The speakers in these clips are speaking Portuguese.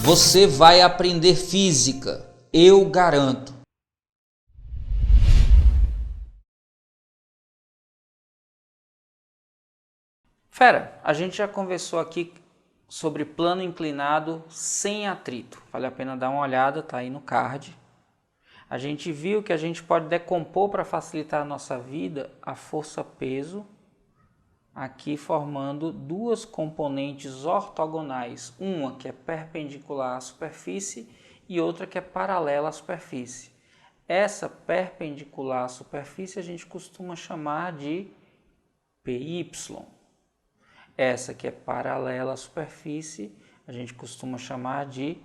Você vai aprender física, eu garanto. Fera, a gente já conversou aqui sobre plano inclinado sem atrito. Vale a pena dar uma olhada, tá aí no card. A gente viu que a gente pode decompor para facilitar a nossa vida a força-peso, aqui formando duas componentes ortogonais, uma que é perpendicular à superfície e outra que é paralela à superfície. Essa perpendicular à superfície a gente costuma chamar de PY. Essa que é paralela à superfície a gente costuma chamar de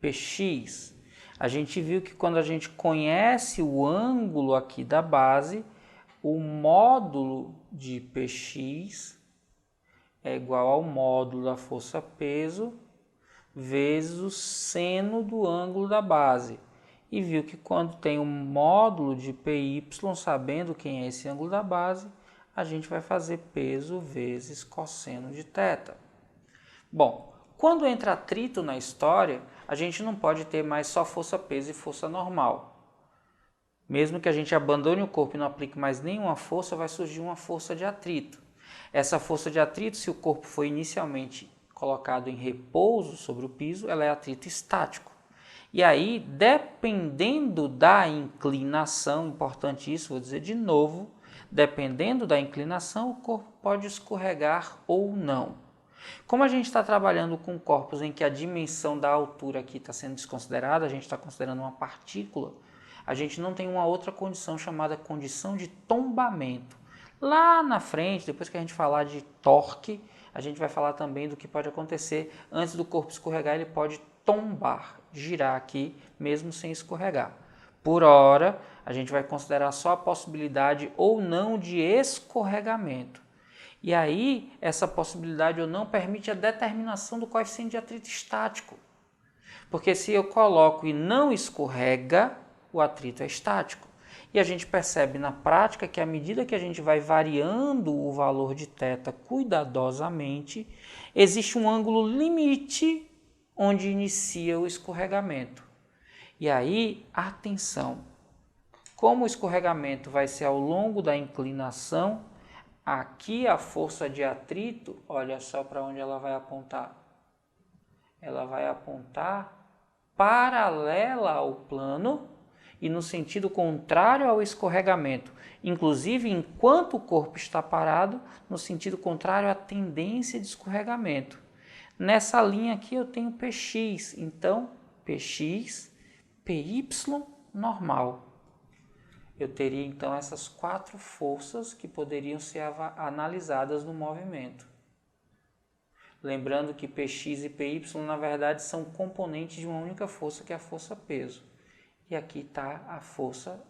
PX. A gente viu que quando a gente conhece o ângulo aqui da base, o módulo de Px é igual ao módulo da força-peso vezes o seno do ângulo da base. E viu que quando tem um módulo de Py, sabendo quem é esse ângulo da base, a gente vai fazer peso vezes cosseno de θ. Bom, quando entra atrito na história, a gente não pode ter mais só força-peso e força normal. Mesmo que a gente abandone o corpo e não aplique mais nenhuma força, vai surgir uma força de atrito. Essa força de atrito, se o corpo foi inicialmente colocado em repouso sobre o piso, ela é atrito estático. E aí, dependendo da inclinação, importante isso, vou dizer de novo, dependendo da inclinação, o corpo pode escorregar ou não. Como a gente está trabalhando com corpos em que a dimensão da altura aqui está sendo desconsiderada, a gente está considerando uma partícula, a gente não tem uma outra condição chamada condição de tombamento. Lá na frente, depois que a gente falar de torque, a gente vai falar também do que pode acontecer antes do corpo escorregar, ele pode tombar, girar aqui, mesmo sem escorregar. Por hora, a gente vai considerar só a possibilidade ou não de escorregamento. E aí, essa possibilidade ou não permite a determinação do coeficiente de atrito estático. Porque se eu coloco e não escorrega, o atrito é estático. E a gente percebe na prática que à medida que a gente vai variando o valor de θ cuidadosamente, existe um ângulo limite onde inicia o escorregamento. E aí, atenção, como o escorregamento vai ser ao longo da inclinação, aqui a força de atrito, olha só para onde ela vai apontar. Ela vai apontar paralela ao plano e no sentido contrário ao escorregamento. Inclusive, enquanto o corpo está parado, no sentido contrário à tendência de escorregamento. Nessa linha aqui eu tenho Px, então Px, Py normal. Eu teria então essas quatro forças que poderiam ser analisadas no movimento. Lembrando que Px e Py na verdade são componentes de uma única força, que é a força-peso. E aqui está a força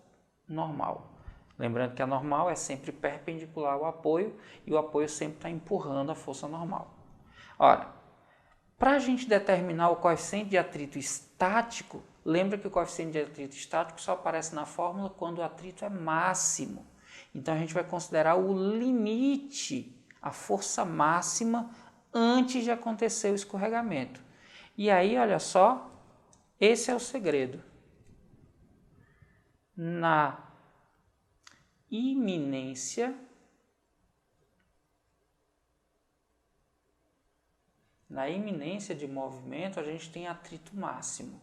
normal. Lembrando que a normal é sempre perpendicular ao apoio e o apoio sempre está empurrando a força normal. Ora, para a gente determinar o coeficiente de atrito estático, lembra que o coeficiente de atrito estático só aparece na fórmula quando o atrito é máximo. Então a gente vai considerar o limite, a força máxima antes de acontecer o escorregamento. E aí, olha só, esse é o segredo. Na iminência de movimento, a gente tem atrito máximo.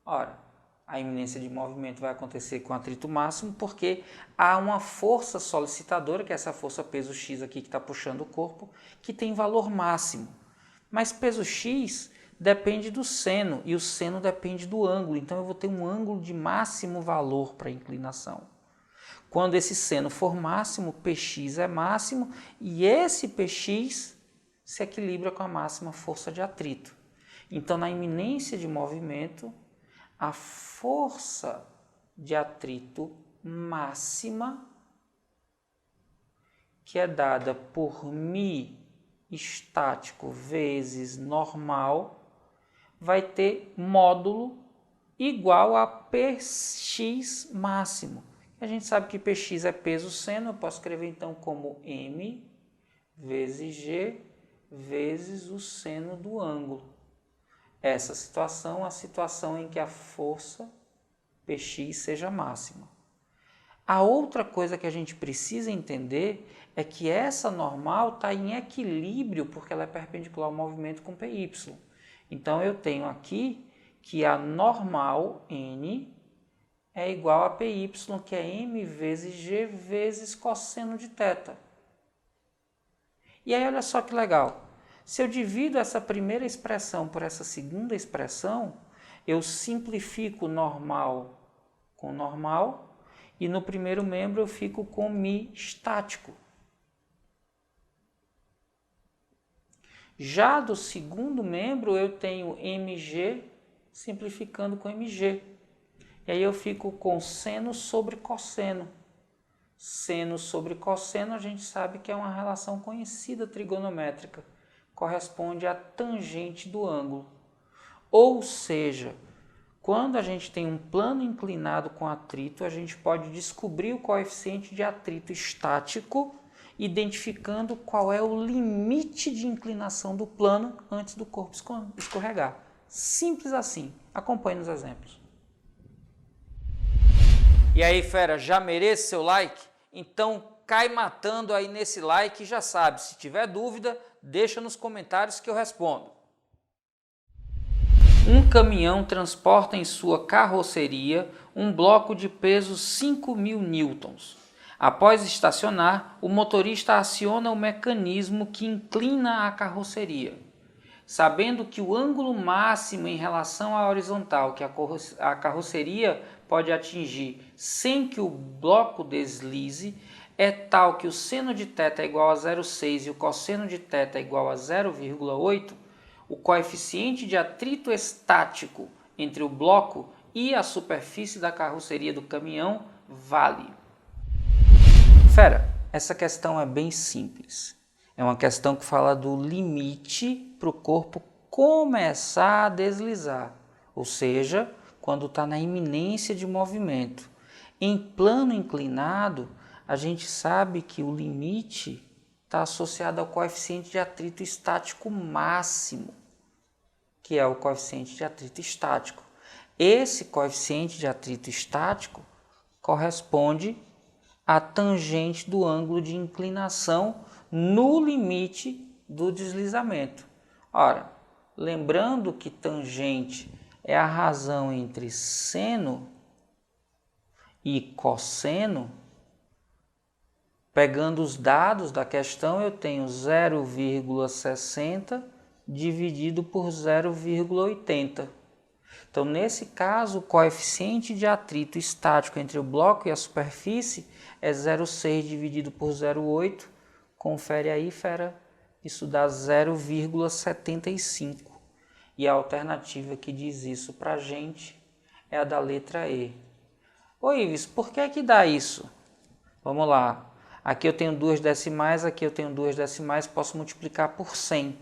Ora, a iminência de movimento vai acontecer com atrito máximo porque há uma força solicitadora, que é essa força peso X aqui que está puxando o corpo, que tem valor máximo. Mas peso X depende do seno e o seno depende do ângulo, então eu vou ter um ângulo de máximo valor para a inclinação. Quando esse seno for máximo, Px é máximo e esse Px se equilibra com a máxima força de atrito. Então, na iminência de movimento, a força de atrito máxima, que é dada por μ estático vezes normal, vai ter módulo igual a Px máximo. A gente sabe que Px é peso seno, eu posso escrever então como m vezes g vezes o seno do ângulo. essa situação, a situação em que a força Px seja máxima. A outra coisa que a gente precisa entender é que essa normal está em equilíbrio porque ela é perpendicular ao movimento com Py. Então eu tenho aqui que a normal N é igual a Py, que é m vezes g vezes cosseno de θ. E aí olha só que legal, se eu divido essa primeira expressão por essa segunda expressão, eu simplifico normal com normal, e no primeiro membro eu fico com μ estático. Já do segundo membro eu tenho mg simplificando com mg. E aí eu fico com seno sobre cosseno. Seno sobre cosseno a gente sabe que é uma relação conhecida trigonométrica. Corresponde à tangente do ângulo. Ou seja, quando a gente tem um plano inclinado com atrito, a gente pode descobrir o coeficiente de atrito estático, identificando qual é o limite de inclinação do plano antes do corpo escorregar. Simples assim. Acompanhe nos exemplos. E aí, fera, já merece seu like? Então cai matando aí nesse like e já sabe, se tiver dúvida, deixa nos comentários que eu respondo. Um caminhão transporta em sua carroceria um bloco de peso 5.000 newtons. Após estacionar, o motorista aciona o mecanismo que inclina a carroceria. Sabendo que o ângulo máximo em relação à horizontal que a carroceria pode atingir sem que o bloco deslize é tal que o seno de θ é igual a 0,6 e o cosseno de θ é igual a 0,8, o coeficiente de atrito estático entre o bloco e a superfície da carroceria do caminhão vale. Fera, essa questão é bem simples. É uma questão que fala do limite para o corpo começar a deslizar, ou seja, quando está na iminência de movimento. Em plano inclinado, a gente sabe que o limite está associado ao coeficiente de atrito estático máximo, que é o coeficiente de atrito estático. Esse coeficiente de atrito estático corresponde à tangente do ângulo de inclinação no limite do deslizamento. Ora, lembrando que tangente é a razão entre seno e cosseno, pegando os dados da questão, eu tenho 0,60 dividido por 0,80. Então, nesse caso, o coeficiente de atrito estático entre o bloco e a superfície é 0,6 dividido por 0,8. Confere aí, fera, isso dá 0,75. E a alternativa que diz isso para a gente é a da letra E. Ô Ives, por que dá isso? Vamos lá. Aqui eu tenho 2 decimais, aqui eu tenho 2 decimais, posso multiplicar por 100.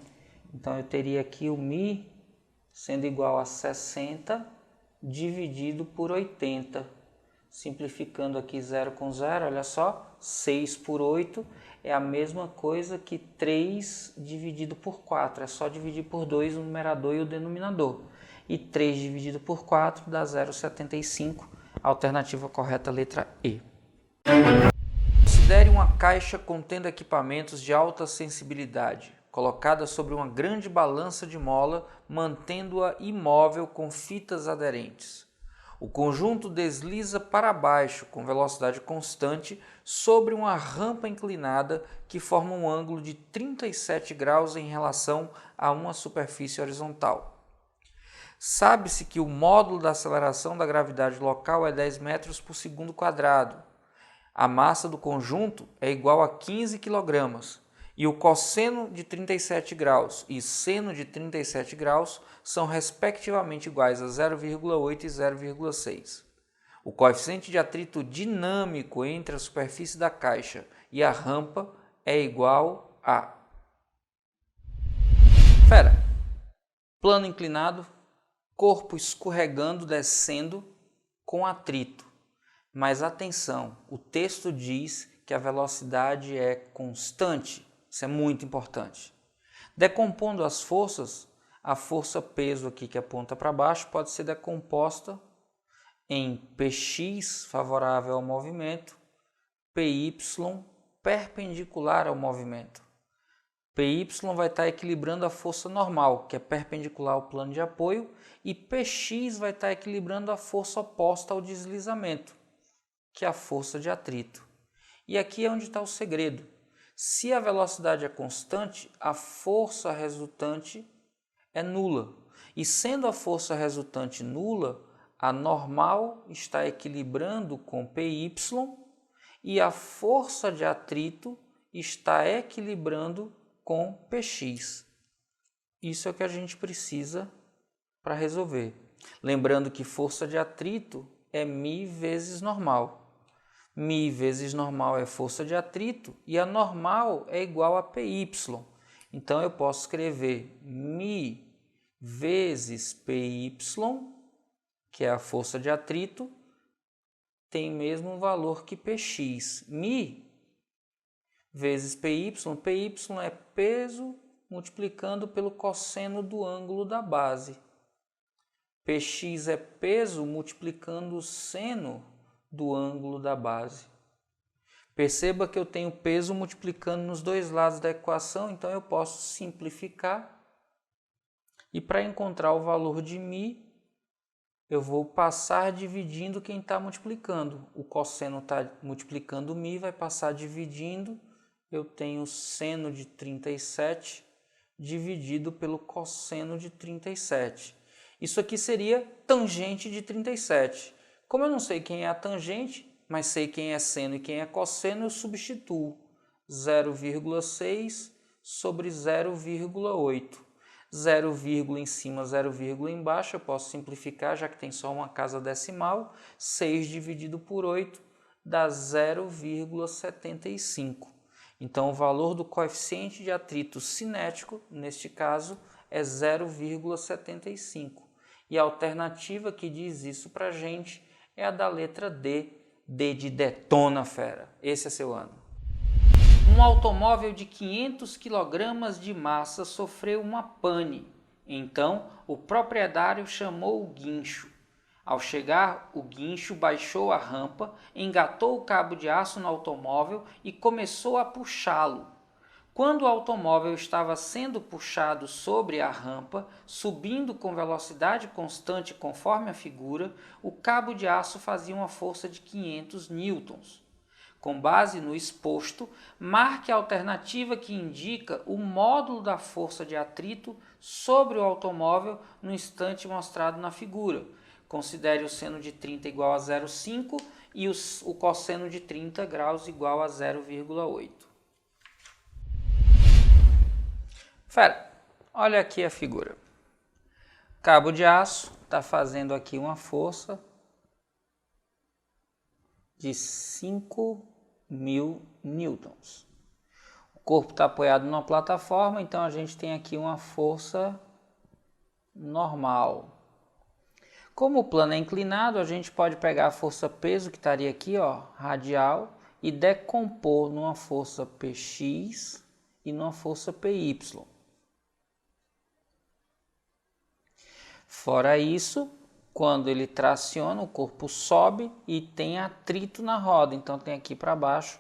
Então eu teria aqui o μ sendo igual a 60 dividido por 80. Simplificando aqui 0 com 0, olha só, 6 por 8 é a mesma coisa que 3 dividido por 4. É só dividir por 2 o numerador e o denominador. E 3 dividido por 4 dá 0,75. Alternativa correta, letra E. Considere uma caixa contendo equipamentos de alta sensibilidade, colocada sobre uma grande balança de mola, mantendo-a imóvel com fitas aderentes. O conjunto desliza para baixo com velocidade constante sobre uma rampa inclinada que forma um ângulo de 37 graus em relação a uma superfície horizontal. Sabe-se que o módulo da aceleração da gravidade local é 10 metros por segundo quadrado. A massa do conjunto é igual a 15 kg. E o cosseno de 37 graus e seno de 37 graus são respectivamente iguais a 0,8 e 0,6. O coeficiente de atrito dinâmico entre a superfície da caixa e a rampa é igual a... Fera, plano inclinado, corpo escorregando, descendo com atrito. Mas atenção, o texto diz que a velocidade é constante. Isso é muito importante. Decompondo as forças, A força-peso aqui que aponta para baixo pode ser decomposta em Px favorável ao movimento, Py perpendicular ao movimento. Py vai estar equilibrando a força normal, que é perpendicular ao plano de apoio, e Px vai estar equilibrando a força oposta ao deslizamento, que é a força de atrito. E aqui é onde está o segredo. Se a velocidade é constante, a força resultante é nula. E sendo a força resultante nula, a normal está equilibrando com Py e a força de atrito está equilibrando com Px. Isso é o que a gente precisa para resolver. Lembrando que força de atrito é μ vezes normal. μ vezes normal é força de atrito e a normal é igual a Py. Então eu posso escrever μ vezes Py, que é a força de atrito, tem mesmo valor que Px. μ vezes Py, Py é peso multiplicando pelo cosseno do ângulo da base. Px é peso multiplicando o seno do ângulo da base. Perceba que eu tenho peso multiplicando nos dois lados da equação, então eu posso simplificar. E para encontrar o valor de μ, eu vou passar dividindo quem está multiplicando. O cosseno está multiplicando μ, vai passar dividindo. Eu tenho seno de 37 dividido pelo cosseno de 37. Isso aqui seria tangente de 37. Como eu não sei quem é a tangente, mas sei quem é seno e quem é cosseno, eu substituo 0,6 sobre 0,8. 0, em cima, 0, embaixo, eu posso simplificar, já que tem só uma casa decimal. 6 dividido por 8 dá 0,75. Então, o valor do coeficiente de atrito cinético, neste caso, é 0,75. E a alternativa que diz isso para a gente é a da letra D. D de detona, fera. Esse é seu ano. Um automóvel de 500 kg de massa sofreu uma pane. Então, o proprietário chamou o guincho. Ao chegar, o guincho baixou a rampa, engatou o cabo de aço no automóvel e começou a puxá-lo. Quando o automóvel estava sendo puxado sobre a rampa, subindo com velocidade constante conforme a figura, o cabo de aço fazia uma força de 500 newtons. Com base no exposto, marque a alternativa que indica o módulo da força de atrito sobre o automóvel no instante mostrado na figura. Considere o seno de 30 igual a 0,5 e o cosseno de 30 graus igual a 0,8. Fera, olha aqui a figura. Cabo de aço está fazendo aqui uma força de 5.000 newtons. O corpo está apoiado numa plataforma, então a gente tem aqui uma força normal. Como o plano é inclinado, a gente pode pegar a força-peso que estaria aqui, ó, radial, e decompor numa força Px e numa força Py. Fora isso, quando ele traciona, o corpo sobe e tem atrito na roda. Então tem aqui para baixo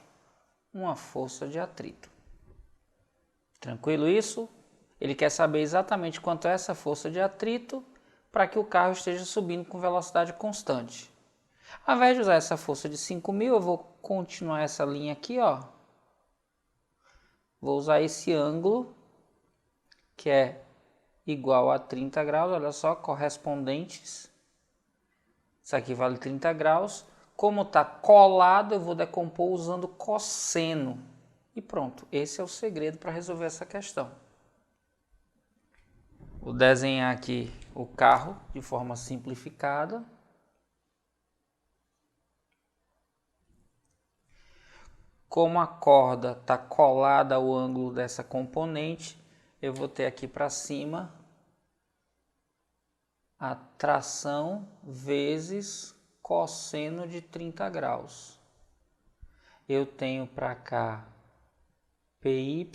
uma força de atrito. Tranquilo isso? Ele quer saber exatamente quanto é essa força de atrito para que o carro esteja subindo com velocidade constante. Ao invés de usar essa força de 5.000, eu vou continuar essa linha aqui, ó. Vou usar esse ângulo, que é igual a 30 graus, olha só, correspondentes. Isso aqui vale 30 graus. Como está colado, eu vou decompor usando cosseno. E pronto, esse é o segredo para resolver essa questão. Vou desenhar aqui o carro de forma simplificada. Como a corda está colada ao ângulo dessa componente, eu vou ter aqui para cima a tração vezes cosseno de 30 graus. Eu tenho para cá Py,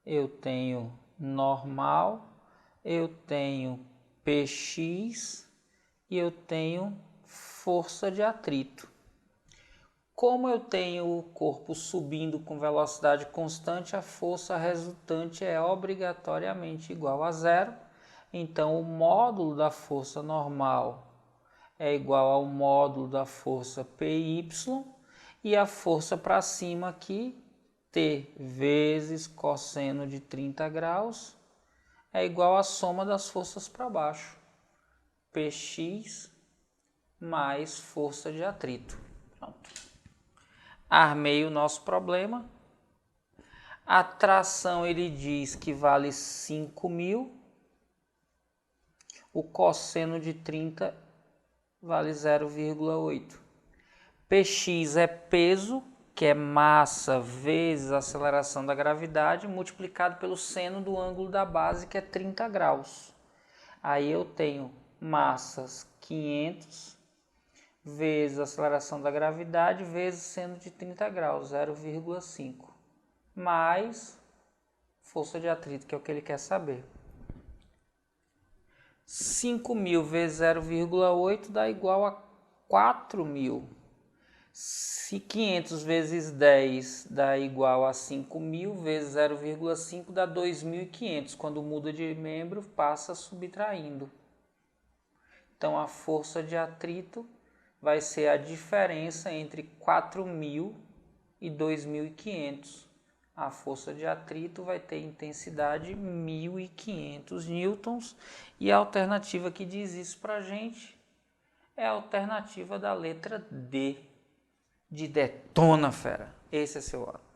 eu tenho normal, eu tenho Px e eu tenho força de atrito. Como eu tenho o corpo subindo com velocidade constante, a força resultante é obrigatoriamente igual a zero. Então, o módulo da força normal é igual ao módulo da força PY e a força para cima aqui, T vezes cosseno de 30 graus, é igual à soma das forças para baixo, Px mais força de atrito. Pronto. Armei o nosso problema. A tração ele diz que vale 5.000. O cosseno de 30 vale 0,8. Px é peso, que é massa vezes a aceleração da gravidade, multiplicado pelo seno do ângulo da base, que é 30 graus. Aí eu tenho massas 500 vezes a aceleração da gravidade vezes seno de 30 graus, 0,5, mais força de atrito, que é o que ele quer saber. 5.000 vezes 0,8 dá igual a 4.000. Se 500 vezes 10 dá igual a 5.000 vezes 0,5 dá 2.500. Quando muda de membro, passa subtraindo. Então, a força de atrito vai ser a diferença entre 4.000 e 2.500. A força de atrito vai ter intensidade 1.500 newtons. E a alternativa que diz isso para a gente é a alternativa da letra D, de detona, fera. Esse é seu ato.